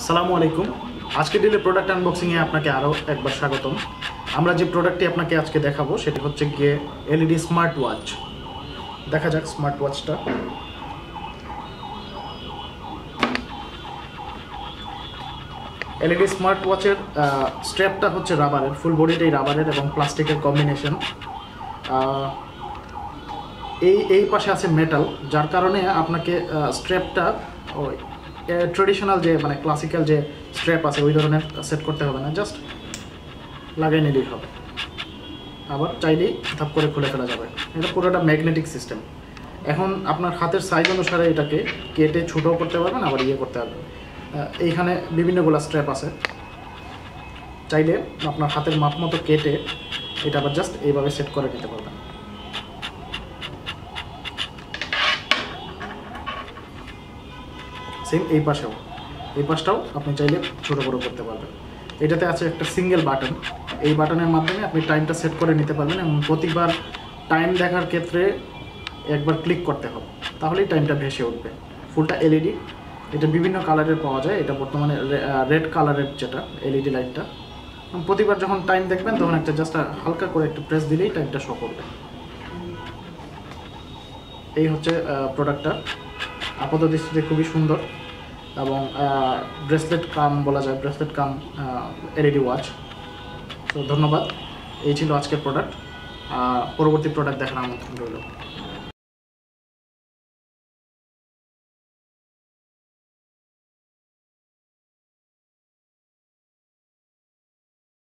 আসসালামু আলাইকুম। আজকেরডিলের প্রোডাক্ট আনবক্সিংয়ে আপনাকে আরও একবার স্বাগতম। আমরা যে প্রোডাক্টটি আপনাকে আজকে দেখাবো সেটি হচ্ছে গিয়ে এলইডি স্মার্ট ওয়াচ। দেখা যাক স্মার্ট ওয়াচটা। এলইডি স্মার্ট ওয়াচের স্ট্র্যাপটা হচ্ছে রাবারের, ফুল বডিটাই রাবারের এবং প্লাস্টিকের কম্বিনেশন। এই পাশে আছে মেটাল, যার কারণে আপনাকে স্ট্র্যাপটা ওই ট্রেডিশনাল যে মানে ক্লাসিক্যাল যে স্ট্র্যাপ আছে ওই ধরনের সেট করতে হবে না, জাস্ট লাগাই নিলেই হবে। আবার চাইলেই ধাপ করে খুলে ফেলা যাবে। এটা পুরোটা ম্যাগনেটিক সিস্টেম। এখন আপনার হাতের সাইজ অনুসারে এটাকে কেটে ছোটো করতে পারবেন, আবার করতে পারবেন। এইখানে বিভিন্নগুলো স্ট্র্যাপ আছে, চাইলে আপনার হাতের মাপ মতো কেটে এটা আবার জাস্ট এইভাবে সেট করে নিতে পারবেন। সেম এই পাশটাও আপনি চাইলে ছোটো বড়ো করতে পারবেন। এটাতে আছে একটা সিঙ্গেল বাটন, এই বাটনের মাধ্যমে আপনি টাইমটা সেট করে নিতে পারবেন এবং প্রতিবার টাইম দেখার ক্ষেত্রে একবার ক্লিক করতে হবে, তাহলেই টাইমটা ভেসে উঠবে। ফুলটা এলইডি, এটা বিভিন্ন কালারের পাওয়া যায়। এটা বর্তমানে রেড কালারের যেটা এলইডি লাইটটা, প্রতিবার যখন টাইম দেখবেন তখন একটা জাস্ট হালকা করে একটু প্রেস দিলেই টাইমটা শো করবে। এই হচ্ছে প্রোডাক্টটা। আপাত দৃষ্টিতে খুবই সুন্দর এবং ব্রেসলেট কাম বলা যায়, ব্রেসলেট কাম এলইডি ওয়াচ। তো ধন্যবাদ। এই ছিল আজকের প্রোডাক্ট। পরবর্তী প্রোডাক্ট দেখার আমন্ত্রণ রইল।